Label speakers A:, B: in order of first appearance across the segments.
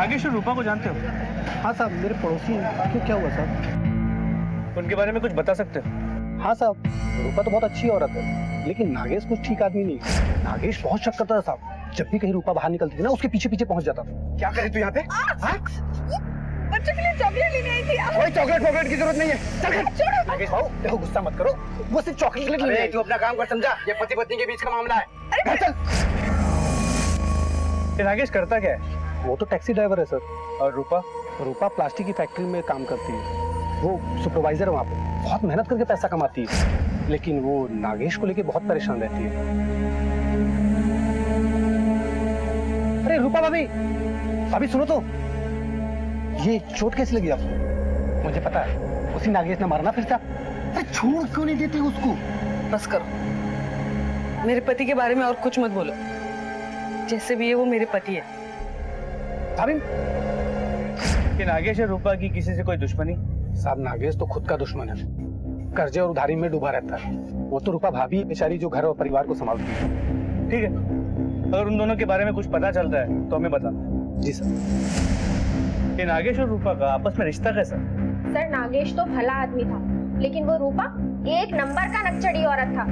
A: नागेश और रूपा को जानते हो?
B: हाँ साहब, मेरे पड़ोसी हैं। क्यों, क्या हुआ साहब?
A: उनके बारे में कुछ बता सकते हो?
B: हाँ साहब, रूपा तो बहुत अच्छी औरत है, लेकिन नागेश कुछ ठीक आदमी नहीं है। नागेश बहुत शक करता था साहब। जब भी कहीं रूपा बाहर निकलती थी ना, उसके पीछे पीछे पहुंच जाता था। क्या करे तू यहाँ पे?
C: बच्चों के लिए चॉकलेट लेने आई थी।
B: कोई चॉकलेट वॉकलेट की जरूरत नहीं है। चल नागेश भाऊ, देखो गुस्सा मत करो, वो सिर्फ चॉकलेट के लिए। तू अपना काम कर, समझा? ये पति पत्नी के बीच का मामला है। चल।
A: ये नागेश करता क्या है?
B: वो तो टैक्सी ड्राइवर है सर।
A: और रूपा?
B: रूपा प्लास्टिक की फैक्ट्री में काम करती है। वो सुपरवाइजर है वहाँ पे, बहुत मेहनत करके पैसा कमाती है, लेकिन वो नागेश को लेके बहुत परेशान रहती है। अरे रूपा भाभी, भाभी सुनो तो, ये चोट कैसे लगी आपको? मुझे पता है, उसी नागेश ने मारना फिर से। अरे छोड़ क्यों नहीं देते उसको?
C: बस करो, मेरे पति के बारे में और कुछ मत बोलो। जैसे भी है वो मेरे पति है।
B: भाभी,
A: कि नागेश और रूपा की किसी से कोई दुश्मनी?
B: साहब नागेश तो खुद का दुश्मन है, कर्जे और उधारी में डूबा रहता है। वो तो रूपा भाभी बेचारी जो घर और परिवार को संभालती है।
A: ठीक है, अगर उन दोनों के बारे में कुछ पता चलता है तो हमें बताना।
B: जी सर।
A: ये नागेश और रूपा का आपस में रिश्ता कैसा?
D: सर नागेश तो भला आदमी था, लेकिन वो रूपा एक नंबर का नक्चड़ी औरत था।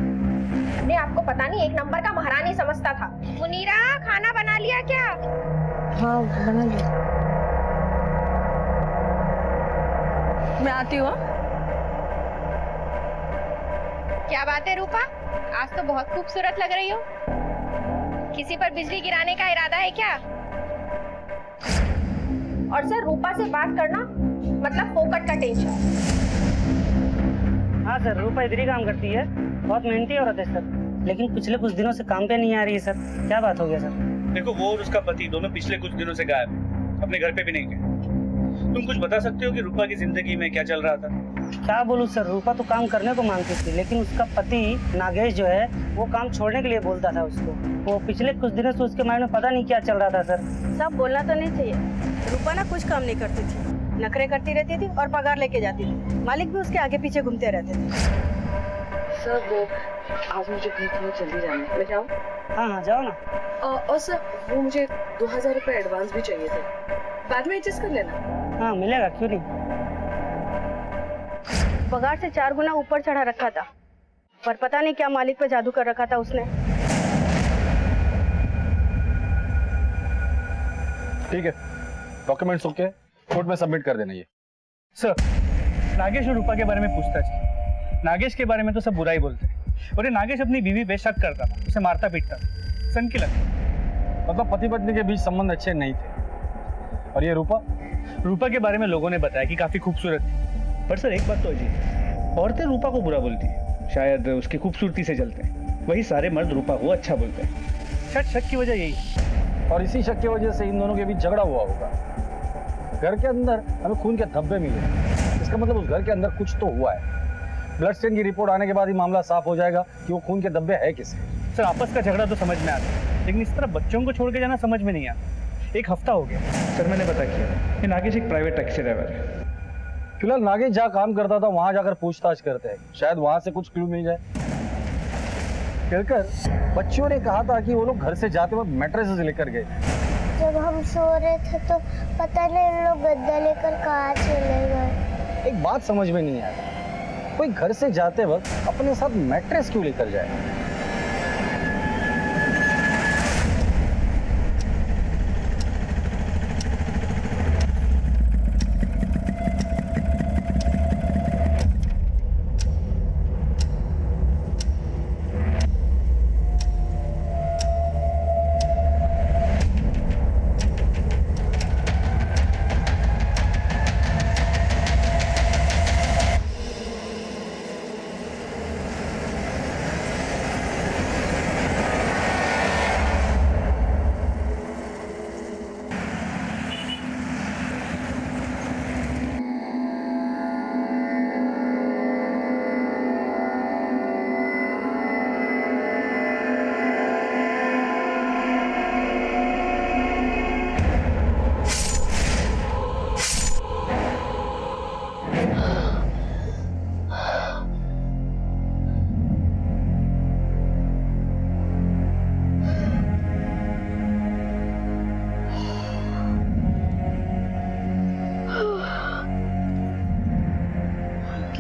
D: अपने आपको पता नहीं, एक नंबर का महारानी समझता था। मुनीरा, खाना बना लिया क्या?
C: हाँ बना लिया। मैं आती हूँ।
D: क्या बात है रूपा, आज तो बहुत खूबसूरत लग रही हो। किसी पर बिजली गिराने का इरादा है क्या? और सर रूपा से बात करना मतलब फोकट का टेंशन।
E: हाँ सर, रूपा इधर ही काम करती है, बहुत मेहनती औरत है सर, लेकिन पिछले कुछ दिनों से काम पे नहीं आ रही है सर। क्या बात हो गया सर?
A: देखो, वो और उसका पति दोनों पिछले कुछ दिनों से गायब है, अपने घर पे भी नहीं गए। तुम कुछ बता सकते हो कि रूपा की जिंदगी में क्या चल रहा था?
E: क्या बोलूँ सर, रूपा तो काम करने को मांगती थी, लेकिन उसका पति नागेश जो है वो काम छोड़ने के लिए बोलता था उसको। वो पिछले कुछ दिनों से उसके माइंड में पता नहीं क्या चल रहा था सर।
C: सब बोलना तो नहीं चाहिए। रूपा ना कुछ काम नहीं करती थी, नखरे करती रहती थी और पगार लेके जाती थी। मालिक भी उसके आगे पीछे घूमते रहते थे।
F: सर वो आज मुझे कहीं थोड़ा जल्दी जाना है, मैं जाऊँ?
E: हाँ हाँ जाओ ना।
F: और सर वो मुझे 2000 रुपये एडवांस भी चाहिए थे, बाद में एडजस्ट कर लेना।
E: हाँ मिलेगा, क्यों नहीं।
C: पगार से 4 गुना ऊपर चढ़ा रखा था, पर पता नहीं क्या मालिक पे जादू कर रखा था उसने।
G: ठीक है, डॉक्यूमेंट्स ओके, कोर्ट में सबमिट कर देना ये।
A: सर, नागेश और रूपा के बारे में पूछताछ की। नागेश के बारे में तो सब बुरा ही बोलते हैं, और ये नागेश अपनी बीवी पे शक करता था, उसे मारता पीटता था। सन की लगता,
G: मतलब पति पत्नी के बीच संबंध अच्छे नहीं थे। और ये रूपा
A: के बारे में लोगों ने बताया कि काफी खूबसूरत थी। पर सर एक बात तो अजीब है, औरतें रूपा को बुरा बोलती है, शायद उसकी खूबसूरती से जलते हैं। वही सारे मर्द रूपा को अच्छा बोलते हैं। शायद शक की वजह यही है।
G: और इसी शक की वजह से इन दोनों के बीच झगड़ा हुआ होगा। घर के अंदर हमें खून के धब्बे मिले, इसका मतलब उस घर के अंदर कुछ तो हुआ है। ब्लड स्टेन की रिपोर्ट आने के बाद ही मामला साफ हो जाएगा कि वो खून के धब्बे है किसके।
A: सर आपस का झगड़ा तो समझ में आता है, लेकिन इस तरह बच्चों को छोड़ के जाना समझ में नहीं आता। एक हफ्ता हो गया सर, मैंने पता किया कि नागेश एक प्राइवेट टैक्सी ड्राइवर है।
G: फिलहाल नागेश जहाँ काम करता था वहां जाकर पूछताछ करते हैं, शायद वहां से कुछ क्लू मिल जाए। कहकर बच्चियों ने कहा था कि वो लोग घर से जाते वक्त मैट्रेसेस लेकर गए।
H: जब हम सो रहे थे तो पता नहीं इन लोग गद्दा लेकर कहाँ चले गए।
G: एक बात समझ में नहीं आया, कोई घर से जाते वक्त अपने साथ मैट्रेस क्यों लेकर जाए?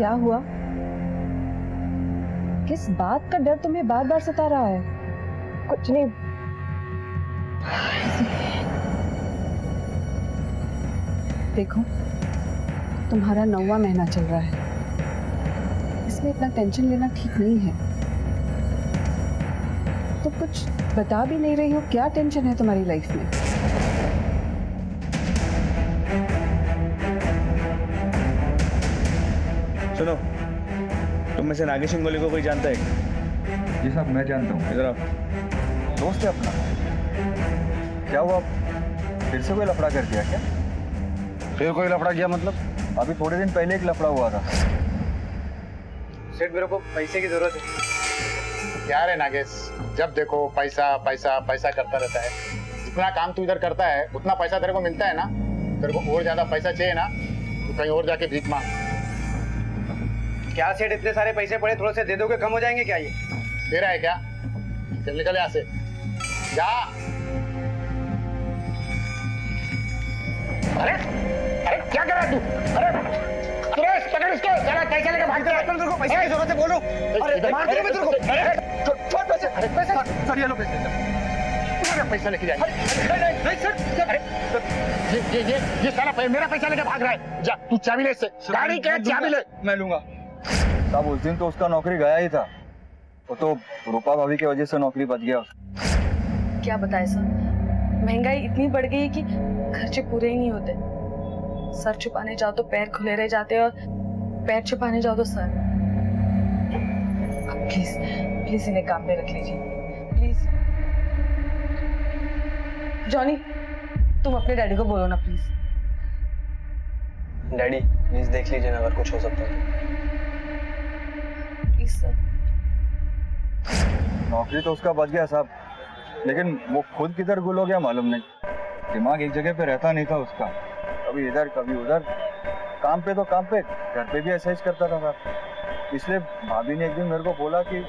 F: क्या हुआ? किस बात का डर तुम्हें बार बार सता रहा है?
D: कुछ नहीं।
F: देखो, तुम्हारा 9वां महीना चल रहा है, इसमें इतना टेंशन लेना ठीक नहीं है। तुम कुछ बता भी नहीं रही हो, क्या टेंशन है तुम्हारी लाइफ में?
A: सुनो, तुम में से नागेश इंगोली को कोई जानता है?
G: जी साहब, मैं जानता हूँ।
A: इधर आओ।
G: दोस्त है अपना। क्या हुआ, फिर से कोई लफड़ा कर दिया क्या? फिर कोई लफड़ा किया मतलब? अभी थोड़े दिन पहले एक लफड़ा हुआ था।
B: सेठ, मेरे को पैसे की जरूरत है।
I: क्या रे नागेश, जब देखो पैसा पैसा पैसा करता रहता है। जितना काम तू इधर करता है उतना पैसा तेरे को मिलता है ना। तेरे को और ज्यादा पैसा चाहिए ना तो कहीं और जाके भीख मांग।
B: क्या सेठ, इतने सारे पैसे पड़े, थोड़े से दे दोगे, कम हो जाएंगे क्या ये?
I: दे रहा है क्या? चल निकल यहाँ से, जा। अरे अरे क्या कर रहा है तू? अरे सुरेश, पकड़ इसको, जरा पैसा लेकर भागते रहे।
B: तेरे को पैसे की जरूरत है, बोलो। अरे मार दूंगा मैं तेरे को। अरे छोड़ पैसे। अरे पैसे सर, ये लो पैसे।
I: पैसा लेके जाएंगे।
B: नहीं सर।
I: अरे ये सारा मेरा पैसा लेके भाग रहा है। जा तू चाबी ले इससे, गाड़ी के चाबी ले।
B: मैं लूंगा
G: साहब। उस दिन तो उसका नौकरी गया ही था, वो तो रूपा भाभी की वजह से नौकरी बच गया।
F: क्या बताए सर, महंगाई इतनी बढ़ गई है कि खर्चे पूरे ही नहीं होते। सर छुपाने जाओ तो पैर खुले रह जाते हैं, और पैर छुपाने जाओ तो सर। प्लीज प्लीज इन्हें काम पे रख लीजिए, प्लीज। जॉनी, तुम अपने डैडी को बोलो ना प्लीज।
B: डैडी प्लीज देख लीजिए ना, अगर कुछ हो सकता है।
F: Please sir.
G: नौकरी तो उसका बच गया साहब, लेकिन वो खुद किधर गुल हो गया मालूम नहीं। दिमाग एक जगह पे रहता नहीं था उसका, कभी इधर कभी उधर। काम पे तो काम पे, घर पे भी ऐसा ही करता था साहब। इसलिए भाभी ने एक दिन मेरे को बोला कि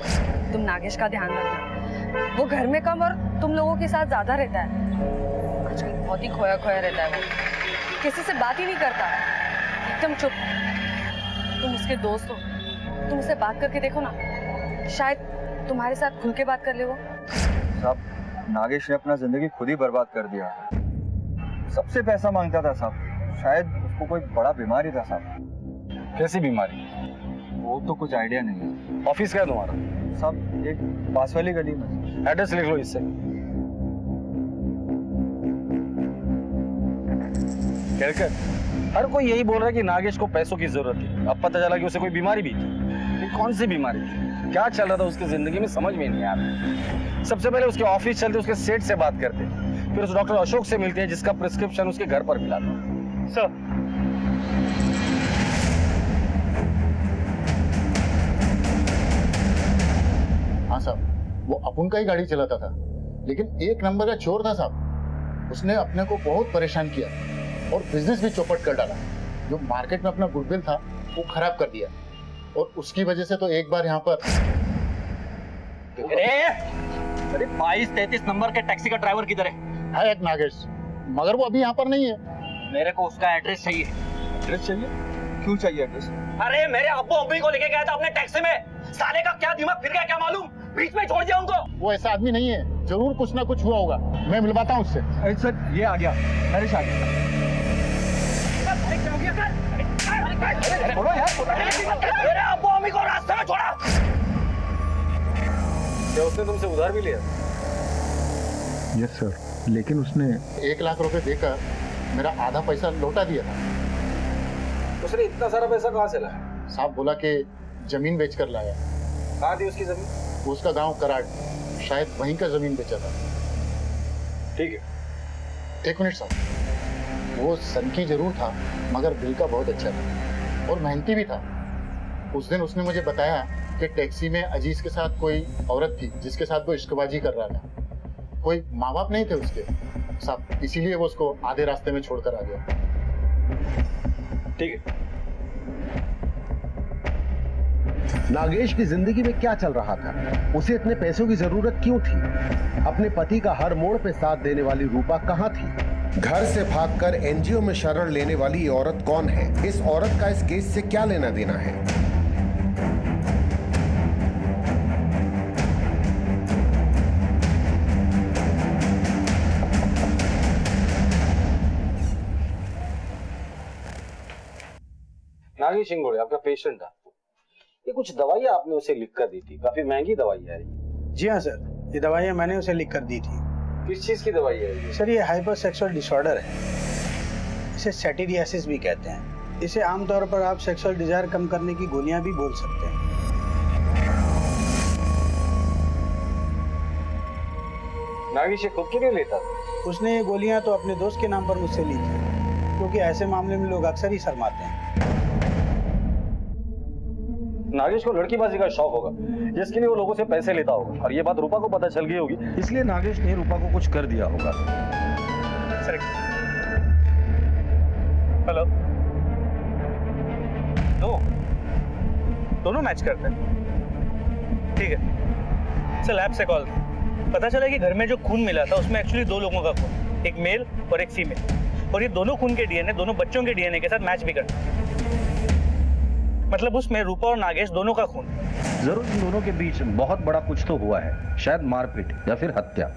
F: तुम नागेश का ध्यान रखना, वो घर में कम और तुम लोगों के साथ ज्यादा रहता है। आजकल बहुत ही खोया खोया रहता है वो, किसी से बात ही नहीं करता, एकदम चुप। तुम उसके दोस्त हो, तुम उससे बात करके देखो ना, शायद तुम्हारे साथ खुल के बात कर ले वो।
G: साहब, नागेश ने अपना जिंदगी खुद ही बर्बाद कर दिया। सबसे पैसा मांगता था साहब, शायद उसको कोई बड़ा बीमारी था साहब।
J: कैसी बीमारी?
G: वो तो कुछ आइडिया नहीं है।
J: ऑफिस क्या है तुम्हारा?
G: साहब, एक पास वाली गली में।
J: एड्रेस लिख लो इससे। हर कोई यही बोल रहा है कि नागेश को पैसों की जरूरत है। अब पता चला कि उसे कोई बीमारी भी थी। कौन सी बीमारी थी, क्या चल रहा था उसकी जिंदगी में, समझ में नहीं आ रहा। सबसे पहले उसके ऑफिस चलते, उसके सेठ से बात करते, फिर उस डॉक्टर अशोक से मिलते हैं जिसका प्रिस्क्रिप्शन उसके घर पर मिला था।
B: सर,
I: हाँ साहब, वो अपुन का ही गाड़ी चलाता था, लेकिन एक नंबर का चोर था साहब। उसने अपने को बहुत परेशान किया और बिजनेस भी चौपट कर डाला। जो मार्केट में अपना गुडविल था वो खराब कर दिया, और उसकी वजह से तो एक बार यहाँ पर
B: अरे 22-33 नंबर के टैक्सी का ड्राइवर किधर है?
I: एक नागेश, मगर वो अभी यहाँ पर नहीं है।
B: मेरे को उसका एड्रेस चाहिए।
G: एड्रेस चाहिए? क्यों चाहिए एड्रेस?
B: अरे मेरे अब्बू अम्मी को लेके गया था अपने टैक्सी में, साले का क्या दिमाग फिर गया क्या मालूम, बीच में छोड़ दिया उनको।
I: वो ऐसा आदमी नहीं है, जरूर कुछ ना कुछ हुआ होगा। मैं मिलवाता हूँ उससे।
G: अरे सर, ये आ गया, नरेश आ गया।
B: बोलो यार, मेरे अब्बू अम्मी को रास्ते में छोड़ा।
J: क्या उसने तुमसे उधार भी लिया?
I: यस सर, लेकिन उसने 1 लाख रुपए देकर मेरा आधा पैसा लौटा दिया था।
J: उसने इतना सारा पैसा कहाँ से लाया?
I: साहब बोला कि जमीन बेचकर लाया।
J: कहाँ थी उसकी जमीन?
I: उसका गांव कराड़, शायद वहीं का जमीन बेचा था।
J: ठीक है।
I: 1 मिनट साहब, वो सनकी जरूर था मगर दिल का बहुत अच्छा था और मेहनती भी था। उस दिन उसने मुझे बताया कि टैक्सी में अजीज के साथ कोई औरत थी जिसके साथ वो इश्कबाजी कर रहा था। कोई माँ बाप नहीं थे उसके साहब, इसीलिए वो उसको आधे रास्ते में छोड़कर आ गया।
J: ठीक है।
K: नागेश की जिंदगी में क्या चल रहा था? उसे इतने पैसों की जरूरत क्यों थी? अपने पति का हर मोड़ पे साथ देने वाली रूपा कहाँ थी? घर से भागकर एनजीओ में शरण लेने वाली ये औरत कौन है? इस औरत का इस केस से क्या लेना देना है?
J: नागेश इंगोड़े आपका पेशेंट था। ये कुछ दवाइयाँ आपने उसे लिख कर दी थी, काफी महंगी दवाइयाँ है ये।
B: जी हाँ सर, ये दवाइयाँ मैंने उसे लिख कर दी थी।
J: किस चीज की दवाई है ये?
B: सर ये हाइपरसेक्सुअल डिसऑर्डर है, इसे सैटिरियासिस भी कहते हैं। इसे आमतौर पर आप सेक्सुअल डिजायर कम करने की गोलियां भी बोल सकते हैं।
J: नागेश ये खुद के लिए लेता था?
B: उसने ये गोलियां तो अपने दोस्त के नाम पर मुझसे ली थी, क्योंकि ऐसे मामले में लोग अक्सर ही शर्माते हैं।
J: नागेश को लड़कीबाजी का शौक होगा, जिसके लिए वो लोगों से पैसे लेता होगा, और ये बात रूपा को पता चल गई होगी, इसलिए नागेश ने रूपा को कुछ कर दिया होगा।
A: सर हेलो, दोनों मैच करते हैं, ठीक है सर। लैब से कॉल पता चला कि घर में जो खून मिला था उसमें एक्चुअली 2 लोगों का खून, एक मेल और एक फीमेल, और ये दोनों खून के डीएनए दोनों बच्चों के डीएनए के साथ मैच भी करते हैं। मतलब उसमें रूपा और नागेश दोनों का खून।
G: जरूर इन दोनों के बीच बहुत बड़ा कुछ तो हुआ है, शायद मारपीट या फिर हत्या।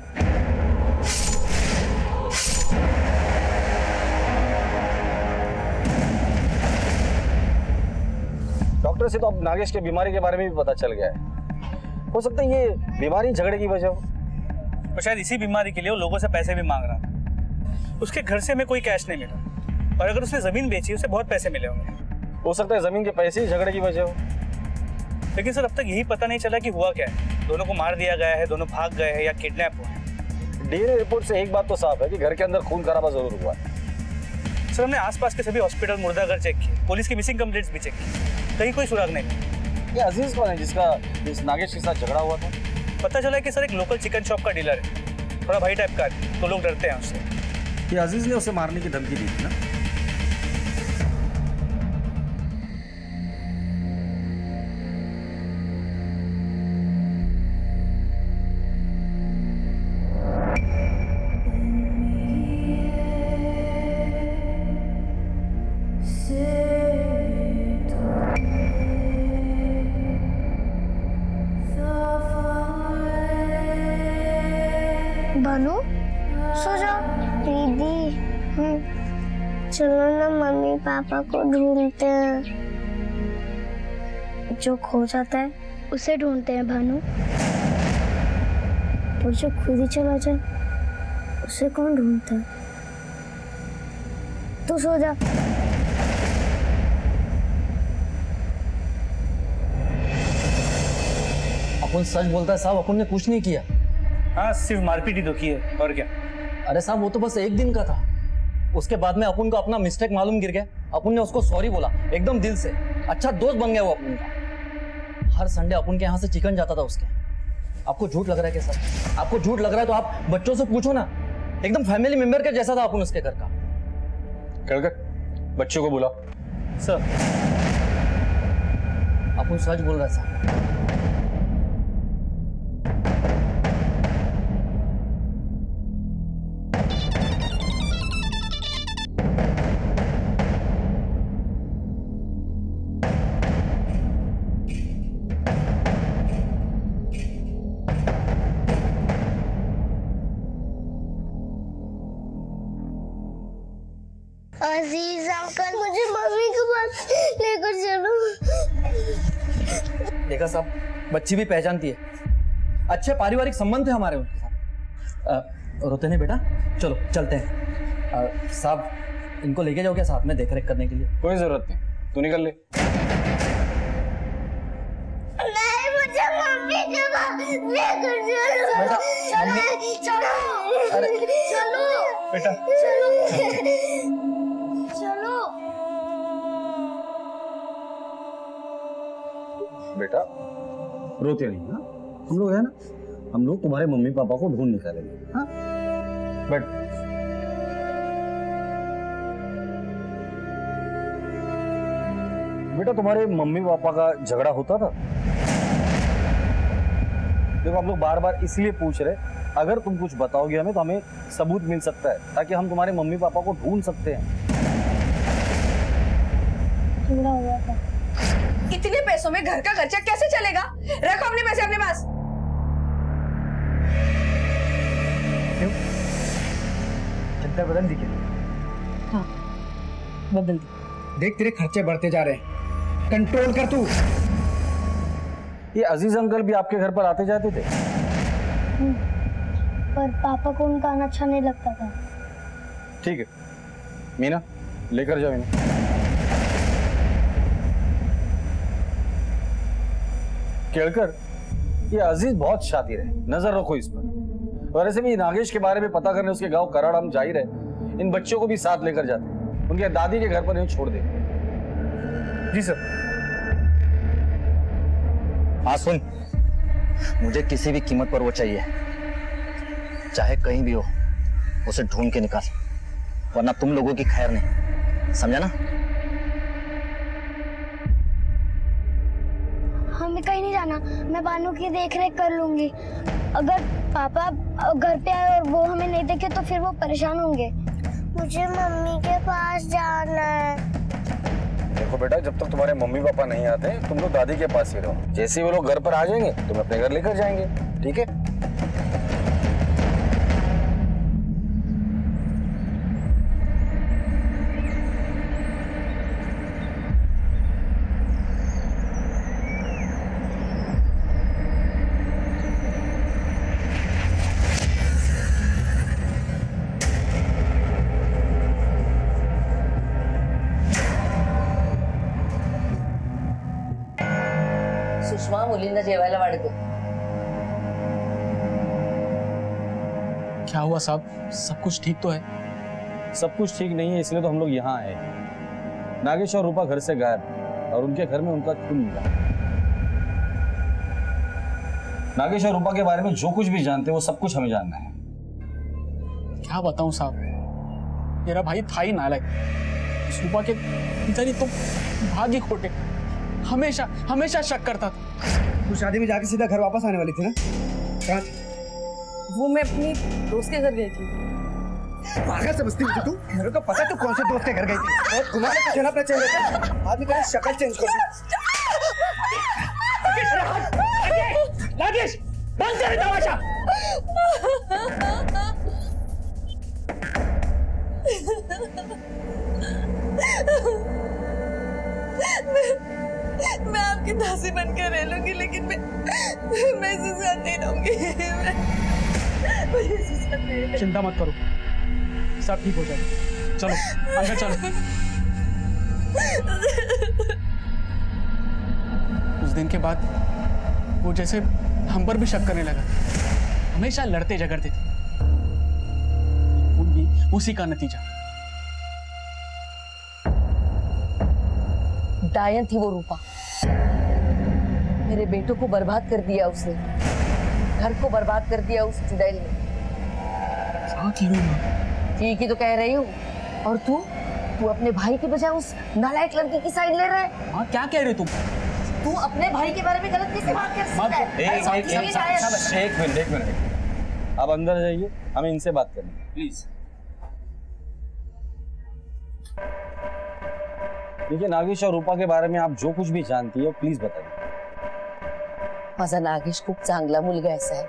J: डॉक्टर से तो अब नागेश के बीमारी के बारे में भी पता चल गया है। हो सकता है ये बीमारी झगड़े की वजह हो,
A: और शायद इसी बीमारी के लिए वो लोगों से पैसे भी मांग रहा था। उसके घर से हमें कोई कैश नहीं मिला, और अगर उसने जमीन बेची उसे बहुत पैसे मिले होंगे।
J: हो सकता है जमीन के पैसे ही झगड़े की वजह हो।
A: लेकिन सर अब तक यही पता नहीं चला कि हुआ क्या है। दोनों को मार दिया गया है, दोनों भाग गए हैं या किडनैप हुए।
J: डीएनए रिपोर्ट से एक बात तो साफ है कि घर के अंदर खून खराबा जरूर हुआ है।
A: सर हमने आसपास के सभी हॉस्पिटल, मुर्दाघर चेक किए, पुलिस की मिसिंग कंप्लेंट्स भी चेक की, कहीं कोई सुराग नहीं मिला।
J: ये अजीज कौन है जिसका इस नागेश के साथ झगड़ा हुआ था?
A: पता चला कि सर एक लोकल चिकन शॉप का डीलर है, थोड़ा भाई टाइप का है, तो लोग डरते हैं उससे।
G: ये अजीज ने उसे मारने की धमकी दी थी ना?
H: भानु सो जाओ। दीदी चलो ना, मम्मी पापा को ढूंढते हैं। जो खो जाता है उसे ढूंढते हैं भानु, और जो खुद ही चला जाए उसे कौन ढूंढता है? तू सो जा।
L: अपन सच बोलता है साहब, अपन ने कुछ नहीं किया।
A: हाँ सिर्फ मारपीट ही तो की है, और क्या।
L: अरे साहब वो तो बस एक दिन का था, उसके बाद में अपन को अपना मिस्टेक मालूम गिर गया। अपन ने उसको सॉरी बोला एकदम दिल से, अच्छा दोस्त बन गया वो अपन का। हर संडे अपन के यहाँ से चिकन जाता था उसके। आपको झूठ लग रहा है क्या सर? आपको झूठ लग रहा है तो आप बच्चों से पूछो ना, एकदम फैमिली मेंबर के जैसा था अपन उसके घर का।
J: कर बच्चों को बुला।
A: सर
L: अपन सच बोल रहा है साहब।
H: अजीज अंकल, मुझे मम्मी के पास लेकर चलो।
L: देखा साहब, बच्ची भी पहचानती है, अच्छे पारिवारिक संबंध थे हमारे उनके साथ। रोते नहीं बेटा, चलो चलते हैं। साहब इनको लेके जाओ क्या साथ में देख रेख करने के लिए?
J: कोई जरूरत नहीं, तू निकल ले।
H: नहीं, मुझे मम्मी के पास लेकर चलो।
L: बेटा,
H: चलो चलो चलो
A: बेटा
H: चलो चलो।
J: बेटा रोते नहीं, हाँ? हम लोग है ना, हम लोग तुम्हारे मम्मी पापा को ढूंढ निकालेंगे। हाँ बट बेटा तुम्हारे मम्मी पापा का झगड़ा होता था? देखो हम लोग बार बार इसलिए पूछ रहे, अगर तुम कुछ बताओगे हमें तो हमें सबूत मिल सकता है, ताकि हम तुम्हारे मम्मी पापा को ढूंढ सकते हैं।
H: झगड़ा हुआ था।
F: इतने पैसों में घर का खर्चा कैसे चलेगा? रखो अपने पैसे अपने पास।
B: चद्दर बदल दी क्या?
F: हाँ बदल दी।
B: देख तेरे खर्चे बढ़ते जा रहे हैं, कंट्रोल कर तू।
J: ये अजीज अंकल भी आपके घर पर आते जाते थे?
H: पर पापा को उनका आना अच्छा नहीं लगता था।
J: ठीक है मीना, लेकर जाओ इन्हें। केळकर, ये अजीज बहुत शातिर है, नजर रखो इस पर। और ऐसे भी नागेश के बारे में पता करने उसके गांव कराड़ हम जा ही रहे, इन बच्चों को भी साथ लेकर जाते, उनके दादी के घर पर नहीं छोड़ दे।
A: जी सर।
L: हाँ सुन, मुझे किसी भी कीमत पर वो चाहिए, चाहे कहीं भी हो, उसे ढूंढ के निकाल, वरना तुम लोगों की खैर नहीं, समझा ना?
H: हमें कहीं नहीं जाना, मैं बानू की देखरेख कर लूंगी। अगर पापा घर पे आए और वो हमें नहीं देखे तो फिर वो परेशान होंगे। मुझे मम्मी के पास जाना है।
J: देखो बेटा, जब तक तुम्हारे मम्मी पापा नहीं आते तुम लोग दादी के पास ही रहो, जैसे ही वो लोग घर पर आ जाएंगे तुम अपने घर लेकर जाएंगे, ठीक है?
M: सुषमा मुलींना जेवायला वाढतो।
A: क्या हुआ साहब, सब कुछ ठीक तो है?
J: सब कुछ ठीक नहीं है, इसलिए तो हम लोग यहाँ आए। नागेश और रूपा घर से गायब और उनके घर में उनका खून मिला। नागेश और रूपा के बारे में जो कुछ भी जानते हैं वो सब कुछ हमें जानना है।
A: क्या बताऊं साहब, मेरा भाई था ही नालायक। रूपा के पिताजी तो भाग्य खोटे, हमेशा हमेशा शक करता था।
B: तू शादी में जाके सीधा घर वापस आने वाली थी ना? कहाँ थी?
F: वो मैं अपनी दोस्त के घर गई थी।
B: पागल समझती थी तू? मेरे को पता तू कौन से दोस्त के घर गई थी। और तुम्हारे कुछ ना अपना चेंज कर, आदमी का शक्ल चेंज कर दी।
A: नागेश, बंद कर तमाशा।
F: मैं आपकी दासी बनकर रह लूंगी, लेकिन मैं इसके साथ नहीं रहूंगी। मैं इसके साथ नहीं रहूंगी।
A: चिंता मत करो, सब ठीक हो जाएगा। चलो अंदर चलो। उस दिन के बाद वो जैसे हम पर भी शक करने लगा, हमेशा लड़ते झगड़ते थे। खून भी उसी का नतीजा।
M: डायन थी वो रूपा, मेरे बेटों को बर्बाद कर दिया उसने, घर को बर्बाद कर दिया उस चुड़ैल ने। ठीक ही तो कह रही हूँ। और तू अपने भाई के बजाय उस नालायक लड़की की साइड ले रहा है।
A: हाँ क्या कह रहे हो तुम?
M: तू अपने भाई के बारे में गलत कैसे बात कर सकता है?
J: एक मिनट, आप अंदर जाइए, हमें इनसे बात करनी है, प्लीज। देखिए, नागेश और रूपा के बारे में आप जो कुछ भी जानती है प्लीज बताइए।
M: माझा नागेश खूप चांगला मुलगा आहे साहेब,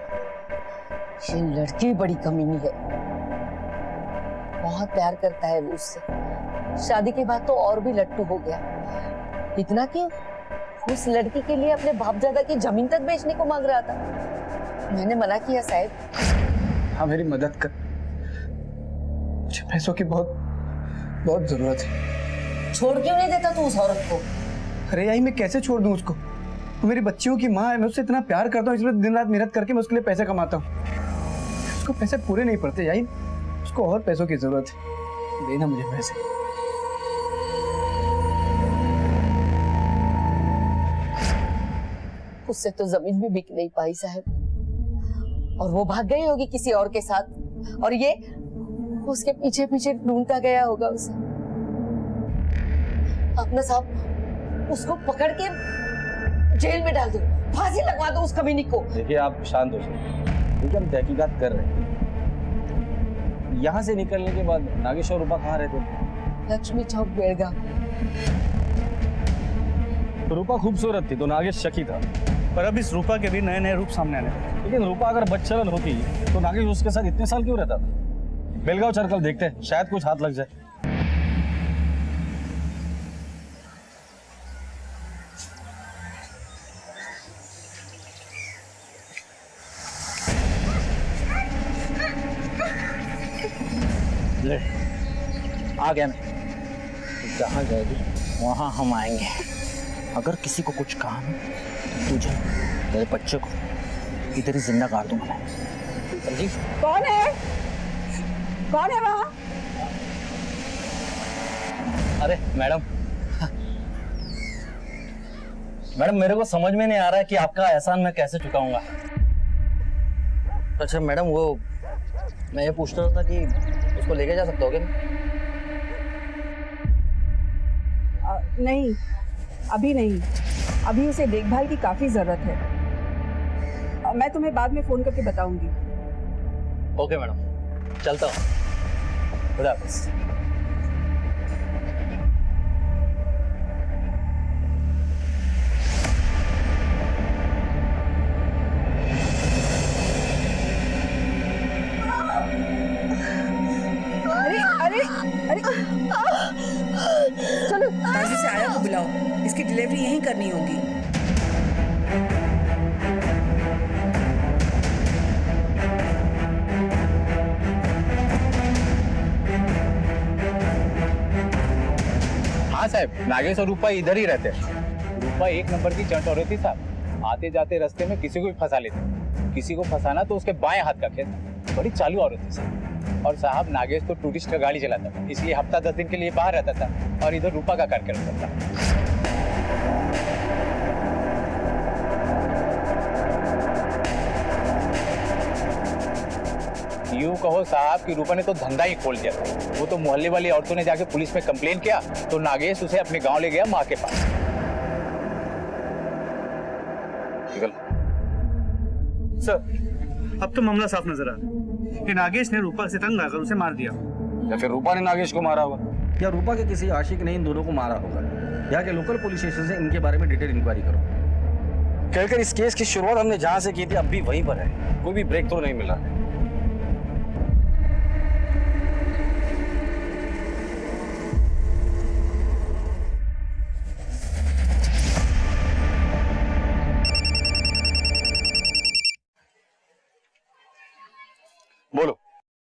M: ये लड़की बड़ी कमीनी है, बहुत प्यार करता है वो उससे। शादी के बाद तो और भी लट्टू हो गया, इतना कि उस लड़की के लिए अपने बापजादा की जमीन तक बेचने को मांग रहा था। मैंने मना किया साहब।
B: हाँ मेरी मदद कर, मुझे पैसों की बहुत बहुत जरूरत है।
M: छोड़ क्यों नहीं देता तू उस औरत को?
B: अरे यही मैं कैसे छोड़ दूं उसको? वो मेरी बच्चियों की माँ है, मैं उससे इतना प्यार करता हूँ, इसलिए दिन रात मेहनत करके मैं उसके लिए पैसे कमाता हूँ। उसको पैसे पूरे नहीं पड़ते यही, उसको और पैसों की जरूरत है, देना मुझे पैसे।
M: उससे तो जमीन भी बिक नहीं पाई साहब, और वो भाग गई होगी किसी और के साथ, और ये उसके पीछे पीछे ढूंढता गया होगा उसे। अपना साहब उसको पकड़ के जेल में डाल दो, फांसी लगवा दो उस कमीनी को।
J: देखिए आप शांत हो जाइए, क्योंकि हम तहकीकात कर रहे हैं। यहाँ से निकलने के बाद नागेश और रूपा कहाँ रहते थे?
M: लक्ष्मी चौक बेड़गांव।
J: तो रूपा खूबसूरत थी तो नागेश शकी था,
A: पर अब इस रूपा के भी नए नए रूप सामने आने लगे।
J: लेकिन रूपा अगर बच्चलन होती तो नागेश उसके साथ इतने साल क्यों रहता? बेलगांव चल देखते हैं, शायद कुछ हाथ लग जाए।
L: ले आ गया मैं। जहाँ जाएगी वहाँ हम आएंगे। अगर किसी को कुछ कहा ना तो तुझे तेरे बच्चे को इधर ही जिंदा काट दूंगा मैं। समझी?
C: कौन है वहाँ?
L: अरे मैडम, मैडम मेरे को समझ में नहीं आ रहा है कि आपका एहसान मैं कैसे चुकाऊंगा। अच्छा मैडम, वो मैं ये पूछ रहा था कि उसको लेके जा सकता हो क्या?
C: नहीं, अभी नहीं। अभी उसे देखभाल की काफी जरूरत है। मैं तुम्हें बाद में फोन करके बताऊंगी।
L: ओके मैडम, चलता हूँ। खुदा हाफिज़।
C: अरे चलो
N: बाजी से आया को बुलाओ, इसकी डिलीवरी यहीं करनी होगी।
J: हाँ साहब, नागेश और रूपा इधर ही रहते हैं। रूपा एक नंबर की चंट औरत थी साहब। आते जाते रास्ते में किसी को भी फंसा लेती। किसी को फंसाना तो उसके बाएं हाथ का खेल था। बड़ी चालू औरत थी साहब। और साहब नागेश तो टूरिस्ट का गाड़ी चलाता था, इसलिए हफ्ता 10 दिन के लिए बाहर रहता था और इधर रूपा का कार्यक्रम करता था। यूं कहो साहब कि रूपा ने तो धंधा ही खोल दिया था। वो तो मोहल्ले वाली औरतों ने जाके पुलिस में कंप्लेन किया तो नागेश उसे अपने गांव ले गया, माँ के पास।
A: सर, अब तो मामला साफ नजर आ रहा है कि नागेश ने रूपा से तंग आकर उसे मार दिया,
J: या फिर रूपा ने नागेश को मारा होगा,
G: या रूपा के किसी आशिक ने इन दोनों को मारा होगा। यहाँ के लोकल पुलिस स्टेशन से इनके बारे में डिटेल इंक्वायरी करो।
J: कहकर इस केस की शुरुआत हमने जहां से की थी अब भी वहीं पर है। कोई भी ब्रेक थ्रू नहीं मिला। बोलो।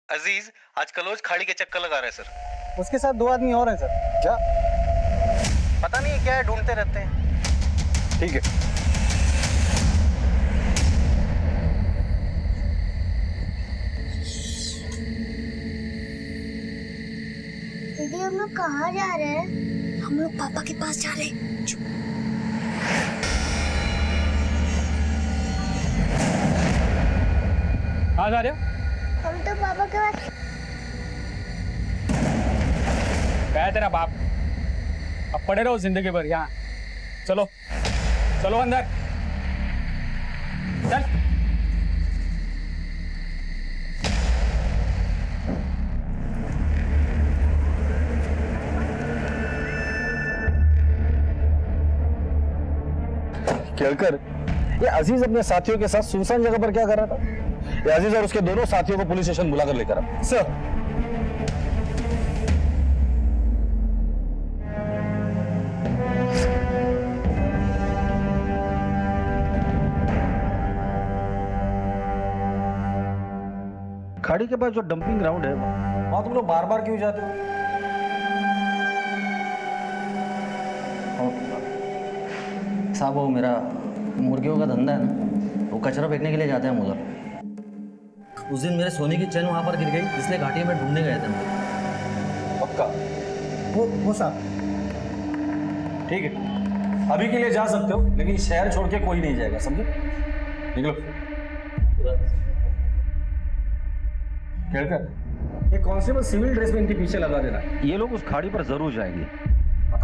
A: अजीज आज कलोज खाड़ी के चक्कर लगा रहे हैं सर।
E: उसके साथ 2 आदमी और हैं सर।
J: क्या?
A: पता नहीं क्या है, ढूंढते रहते हैं।
J: ठीक है।
H: दीदी हम लोग कहाँ जा रहे हैं? हम लोग पापा के पास जा रहे हैं।
A: कहाँ जा रहे हो?
H: हम तो पापा के पास।
A: क्या है तेरा बाप? अब पड़े रहो जिंदगी भर यहाँ। चलो चलो अंदर चल।
J: केलकर, ये अजीज अपने साथियों के साथ सुनसान जगह पर क्या कर रहा था? ये अजीज और उसके दोनों साथियों को पुलिस स्टेशन बुलाकर लेकर आ।
A: सर,
G: खाड़ी के पास जो डंपिंग ग्राउंड है वहां तुम लोग बार बार क्यों जाते हो?
L: साहब वो मेरा मुर्गियों का धंधा है ना, वो कचरा फेंकने के लिए जाते हैं हम उधर। उस दिन मेरे सोने की चेन वहां पर गिर गई, इसलिए घाटी में ढूंढने गए थे हम लोग।
J: पक्का?
B: वो साहब
J: ठीक है, अभी के लिए जा सकते हो, लेकिन शहर छोड़ के कोई नहीं जाएगा, समझे? निकलो। केलकर, ये कांस्टेबल सिविल ड्रेस में इनके पीछे लगा देना। ये लोग उस खाड़ी पर जरूर जाएंगे।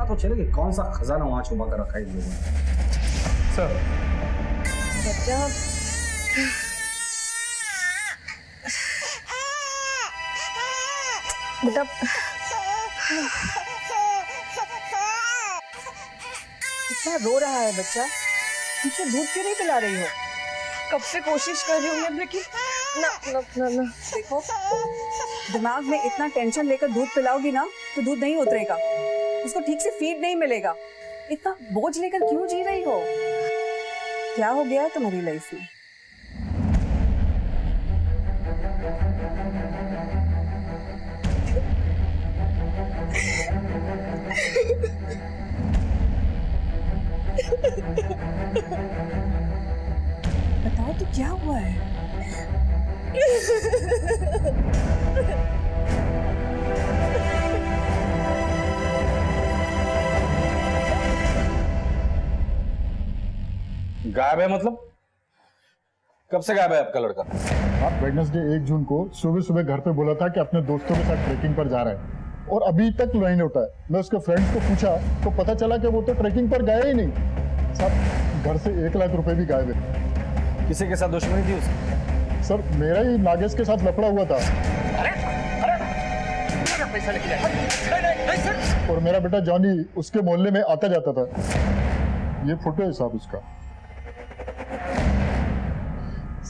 G: पता तो चले कि कौन सा खजाना वहां छुपा कर रखा है इन लोगों ने।
A: सर
N: बच्चा
C: बेटा इतना रो रहा है बच्चा, इसे दूध क्यों नहीं पिला रही हो?
F: कब से कोशिश कर रही हूँ मैं, लेकिन ना ना ना ना।
N: देखो, दिमाग में इतना टेंशन लेकर दूध पिलाओगी ना तो दूध नहीं उतरेगा, उसको ठीक से फीड नहीं मिलेगा। इतना बोझ लेकर क्यों जी रही हो? क्या हो गया है तुम्हारी लाइफ में? बताओ तो क्या हुआ है?
J: गायब है मतलब? कब से गायब है आपका लड़का?
I: आप वेडनेसडे 1 जून को सुबह सुबह घर पे बोला था कि अपने दोस्तों के साथ ट्रैकिंग पर जा रहा है और अभी तक नहीं होता है। मैं उसके फ्रेंड्स को पूछा तो पता चला कि वो तो ट्रैकिंग पर गया ही नहीं। साहब घर से 1 लाख रुपए भी गायब है।
J: किसी के साथ दुश्मनी थी उसकी?
I: सर मेरा ही नागेश के साथ लफड़ा हुआ था।
A: पैसा लेके जाए।
I: और मेरा बेटा जॉनी उसके मोहल्ले में आता जाता था। ये फोटो है साहब उसका।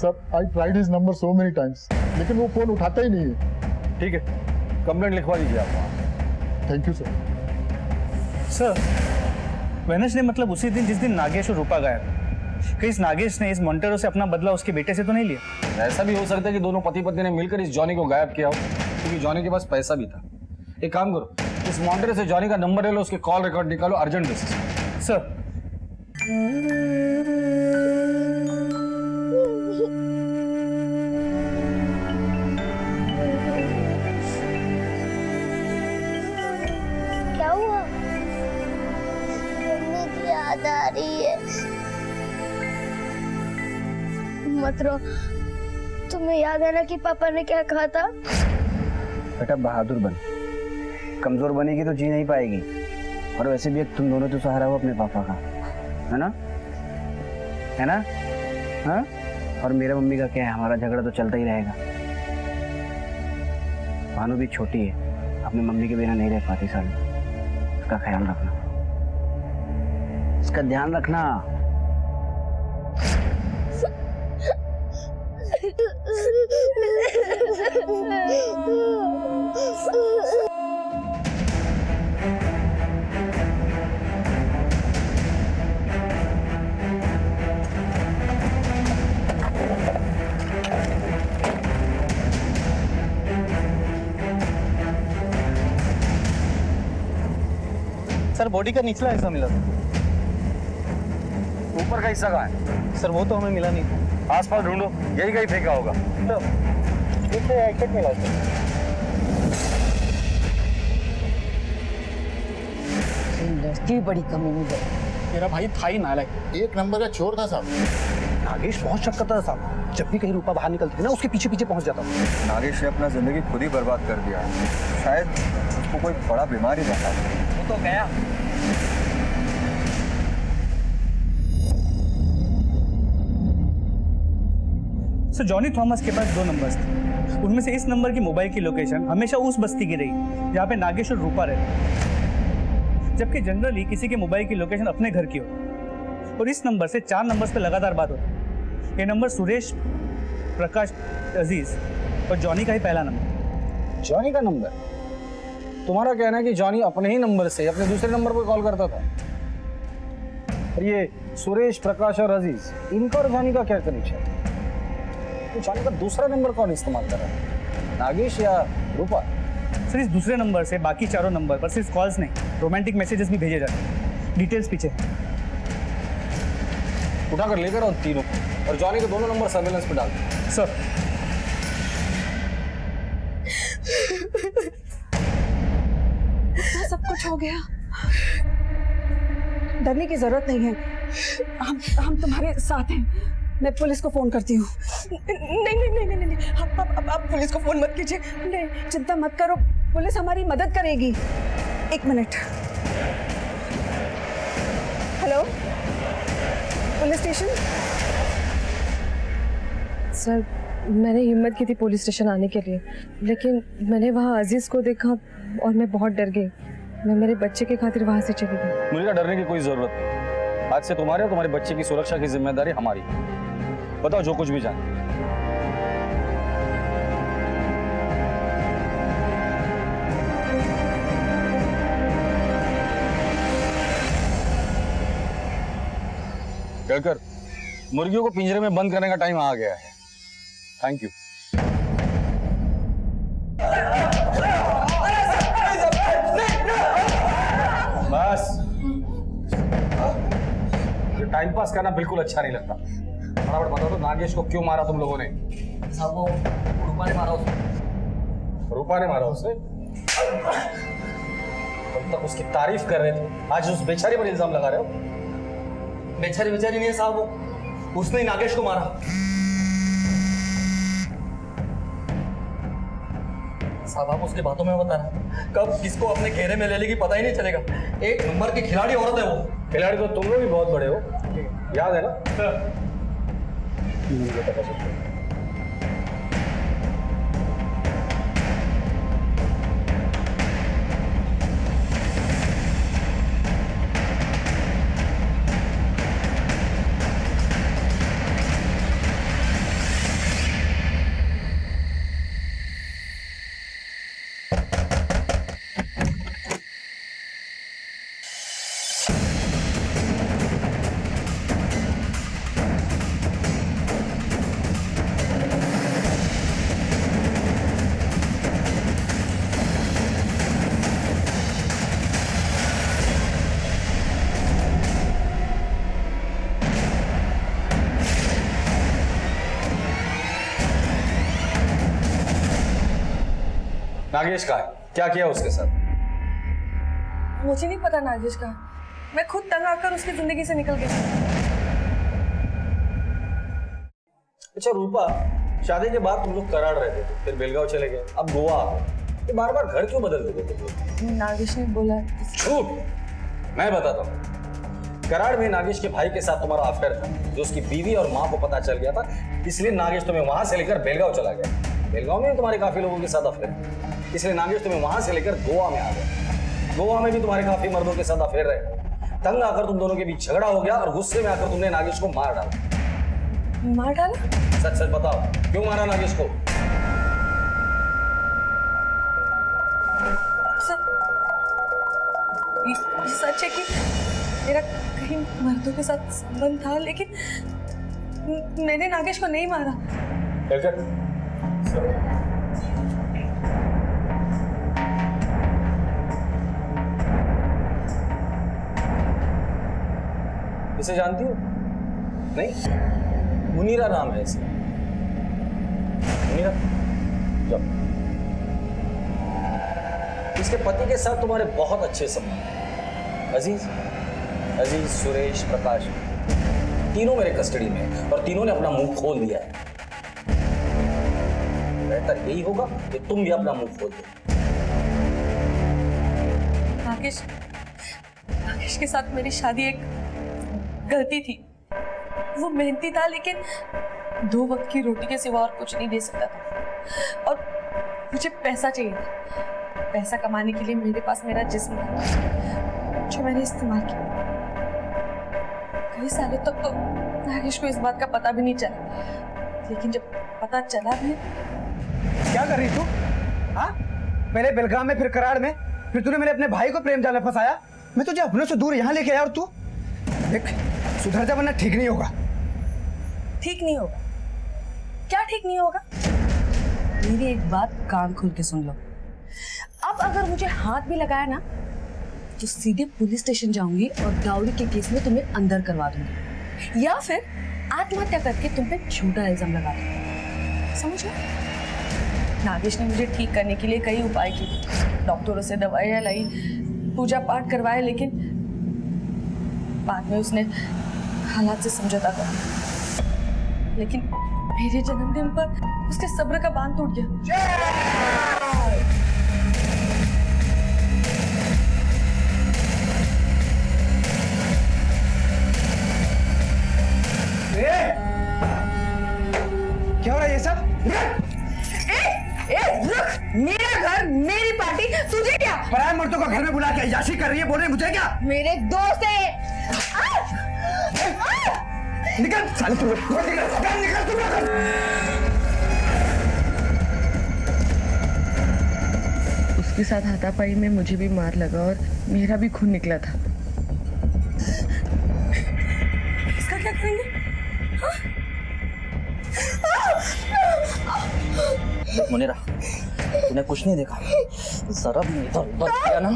I: Sir I tried his number so many times लेकिन वो फोन उठाता ही नहीं है।
J: ठीक है, कंप्लेंट लिखवा दीजिए आप।
I: Thank you sir.
A: Sir Wednesday मतलब उसी दिन जिस दिन नागेश और रूपा गायब। कहीं इस नागेश ने इस मॉन्टेरो से अपना बदला उसके बेटे से तो नहीं लिया?
J: ऐसा भी हो सकता है कि दोनों पति पत्नी ने मिलकर इस जॉनी को गायब किया हो, क्योंकि जॉनी के पास पैसा भी था। एक काम करो, इस मॉन्टेरो से जॉनी का नंबर ले लो, उसके कॉल रिकॉर्ड निकालो अर्जेंट बेसिस।
A: सर
H: क्या हुआ? मम्मी की याद आ रही है। मत रो। तुम्हें याद है ना कि पापा ने क्या कहा था?
B: बेटा बहादुर बन, कमजोर बनेगी तो जी नहीं पाएगी। और वैसे भी तुम दोनों तो सहारा हो अपने पापा का, है ना? है ना? हाँ? और मेरा मम्मी का क्या है, हमारा झगड़ा तो चलता ही रहेगा। भानु भी छोटी है, अपनी मम्मी के बिना नहीं रह पाती साल में। उसका ख्याल रखना, उसका ध्यान रखना।
A: सर बॉडी का निचला हिस्सा मिला था।
J: ऊपर का हिस्सा कहाँ है?
A: सर वो तो हमें मिला नहीं।
J: आसपास ढूंढो, यही कहीं फेंका होगा।
A: एक्सेट मिला सर।
M: लड़की बड़ी कमी में है।
B: मेरा भाई था ही नालायक।
I: 1 नंबर का चोर था साहब।
B: नागेश बहुत शक करता था साहब। जब भी कहीं रूपा बाहर निकलती थी ना उसके पीछे पीछे पहुंच जाता था।
O: नागेश ने अपना जिंदगी खुद ही बर्बाद कर दिया। शायद उसको कोई बड़ा बीमारी रहता है।
L: वो तो गया।
A: सर जॉनी थॉमस के पास 2 नंबर्स थे। उनमें से इस नंबर की मोबाइल की लोकेशन हमेशा उस बस्ती की रही जहाँ पे नागेश और रूपा रहते, जबकि जनरली किसी के मोबाइल की लोकेशन अपने घर की होती। और इस नंबर से 4 नंबर्स पे लगातार बात होती। ये नंबर सुरेश, प्रकाश, अजीज और जॉनी का ही पहला नंबर।
G: जॉनी का नंबर? तुम्हारा कहना है कि जॉनी अपने ही नंबर से अपने दूसरे नंबर पर कॉल करता था? और ये सुरेश, प्रकाश और अजीज, इनका और जॉनी का क्या कनेक्शन? तो जॉनी का दूसरा नंबर कौन इस्तेमाल कर रहा है, नागेश या रूपा?
A: सर इस दूसरे नंबर से बाकी 4 नंबर पर सिर्फ कॉल्स नहीं, रोमांटिक मैसेजेस भी भेजे जाते हैं। डिटेल्स पीछे
J: उठाकर लेकर आओ तीनों, और जॉनी के दोनों नंबर सर्वेलेंस पे डाल दो।
A: सर
N: इतना सब कुछ हो गया, डरने की जरूरत नहीं है। हम तुम्हारे साथ हैं। मैं पुलिस को फोन करती हूँ। नहीं नहीं नहीं नहीं नहीं, आप पुलिस को फोन मत कीजिए। नहीं, चिंता मत करो, पुलिस हमारी मदद करेगी। 1 minute. Hello, police station.
F: Sir, मैंने हिम्मत की थी पुलिस स्टेशन आने के लिए, लेकिन मैंने वहाँ अजीज को देखा और मैं बहुत डर गई। मैं मेरे बच्चे के खातिर वहाँ से चली गई।
J: मुझे डरने की कोई जरूरत नहीं। आज से तुम्हारे और तुम्हारे बच्चे की सुरक्षा की जिम्मेदारी हमारी। बताओ जो कुछ भी जाने। कहकर मुर्गियों को पिंजरे में बंद करने का टाइम आ गया है। Thank you. बस, टाइम पास करना बिल्कुल अच्छा नहीं लगता। फटाफट बताओ तो नागेश को क्यों मारा तुम लोगों ने?
L: साहब वो रूपा ने मारा उसे।
J: रूपा ने मारा उसे? तुम तक उसकी तारीफ कर रहे थे, आज उस बेचारी पर इल्जाम लगा रहे हो।
L: बेचारी बेचारी नहीं है साहब, वो उसने ही नागेश को मारा। साहब आप उसकी बातों में बता रहे, कब किसको अपने घेरे में ले लेगी पता ही नहीं चलेगा। एक नंबर की खिलाड़ी औरत है वो।
J: खिलाड़ी तो तुम लोग भी बहुत बड़े हो, याद है ना? मुझे पता चलता है। नागेश का है, क्या किया उसके साथ?
F: मुझे नहीं पता नागेश का। मैं खुद तंग आकर उसकी जिंदगी से निकल गई।
J: अच्छा रूपा, शादी के बाद तुम लोग कराड़ रहते थे, फिर बेलगांव चले गए, अब गोवा आ गए। ये बार बार घर क्यों बदलते थे तुम लोग?
F: नागेश ने बोला।
J: झूठ, मैं बताता हूँ। कराड़ में नागेश के भाई के साथ तुम्हारा अफेयर था, जो उसकी बीवी और माँ को पता चल गया था, इसलिए नागेश तुम्हें वहां से लेकर बेलगांव चला गया। बेलगांव में भी तुम्हारे काफी लोगों के साथ अफेयर, इसलिए नागेश तुम्हें वहां से लेकर गोवा में आ गया। गोवा में भी तुम्हारे काफी मर्दों के साथ अफेयर रहे। तंग आकर तुम दोनों के बीच झगड़ा हो गया और गुस्से में आकर तुमने नागेश को मार डाला।
F: मार डाला?
J: सच सच बताओ, क्यों मारा नागेश को?
F: ये सच है कि मेरा कहीं मर्दों के साथ संबंध था, लेकिन मैंने नागेश को नहीं मारा।
J: इसे जानती हो? नहीं? मुनीरा नाम है इसका। मुनीरा, जाओ। इसके पति के साथ तुम्हारे बहुत अच्छे संबंध हैं। अजीज, सुरेश, प्रकाश, तीनों मेरे कस्टडी में हैं और तीनों ने अपना मुंह खोल दिया है। बेहतर यही होगा कि तुम भी अपना मुंह खोल दो।
F: नागेश के साथ मेरी शादी एक गलती थी। वो मेहनती था, लेकिन 2 वक्त की रोटी के सिवा और कुछ नहीं दे सकता था, और मुझे पैसा चाहिए था। पैसा कमाने के लिए मेरे पास मेरा जिस्म था, जो मैंने इस्तेमाल किया। कई सालों तक तो नागेश को इस बात का पता भी नहीं चला, लेकिन जब पता चला भी।
B: क्या कर रही तू? हाँ, पहले बेलगाम में, फिर कराड़ में, फिर तूने मेरे अपने भाई को प्रेम जाल में फंसाया। मैं तुझे अपनों से दूर यहाँ लेके आया और तू देख, सुधर जा वरना ठीक नहीं होगा।
F: ठीक नहीं होगा? क्या ठीक नहीं होगा? मेरी एक बात कान खोल के सुन लो। अब अगर मुझे हाथ भी लगाया ना, तो सीधे पुलिस स्टेशन जाऊंगी और डाउरी के केस में तुम्हें अंदर करवा दूंगी, या फिर आत्महत्या करके तुम पे झूठा इल्जाम लगा दूंगी। समझ गए? नागेश ने मुझे ठीक करने के लिए कई उपाय किए, डॉक्टरों से दवाइयाँ लाई, पूजा पाठ करवाए, लेकिन बाद में उसने हालात से समझौता कर दिया। लेकिन मेरे जन्मदिन पर उसके सब्र का बांध टूट गया।
B: पराये मर्दों को घर में बुला के अय्याशी कर रही है, बोल रही है मुझे क्या?
M: मेरे दोस्त है।
B: निकल साले तू, निकल तू।
F: उसके साथ हाथापाई में मुझे भी मार लगा और मेरा भी खून निकला था।
N: इसका क्या करेंगे?
L: मुनीरा, तूने कुछ नहीं देखा, जरा भी इधर उधर किया ना,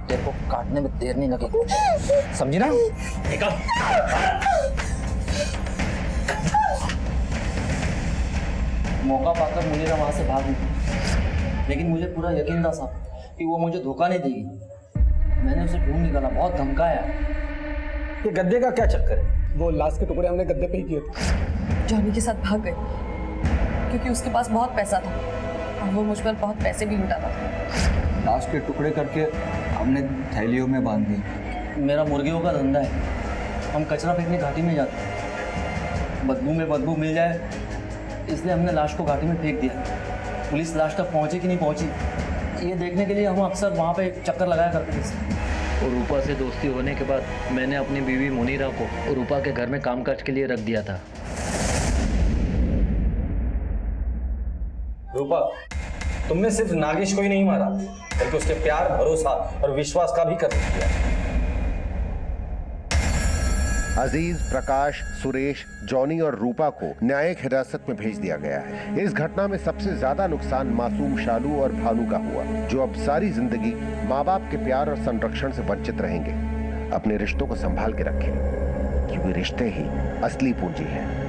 L: तेरे को काटने में देर नहीं लगेगी, समझी ना? निकल। मौका पाकर मुनीरा वहां से भाग निकली, लेकिन मुझे पूरा यकीन था साहब कि वो मुझे धोखा नहीं देगी। मैंने उसे ढूंढ निकाला, बहुत धमकाया।
G: ये गद्दे का क्या चक्कर है?
B: वो लाश के टुकड़े हमने गद्दे पे ही किए थे।
F: जॉनी के साथ भाग गए क्योंकि उसके पास बहुत पैसा था और वो मुझ पर बहुत पैसे भी लुटाता था।
O: लाश के टुकड़े करके हमने थैलियों में बांध दी।
L: मेरा मुर्गियों का धंधा है, हम कचरा फेंकने घाटी में जाते हैं, बदबू में बदबू मिल जाए इसलिए हमने लाश को घाटी में फेंक दिया। पुलिस लाश तक पहुंची कि नहीं पहुंची ये देखने के लिए हम अक्सर वहाँ पे चक्कर लगाया करते थे। और रूपा से दोस्ती होने के बाद मैंने अपनी बीवी मुनीरा को रूपा के घर में कामकाज के लिए रख दिया था।
G: रूपा, तुमने सिर्फ नागेश को ही नहीं मारा बल्कि उसके प्यार, भरोसा और विश्वास का भी कत्ल किया।
K: अजीज, प्रकाश, सुरेश, जॉनी और रूपा को न्यायिक हिरासत में भेज दिया गया है। इस घटना में सबसे ज्यादा नुकसान मासूम शालू और भानु का हुआ, जो अब सारी जिंदगी माँ बाप के प्यार और संरक्षण से वंचित रहेंगे। अपने रिश्तों को संभाल के रखें, क्योंकि रिश्ते ही असली पूंजी है।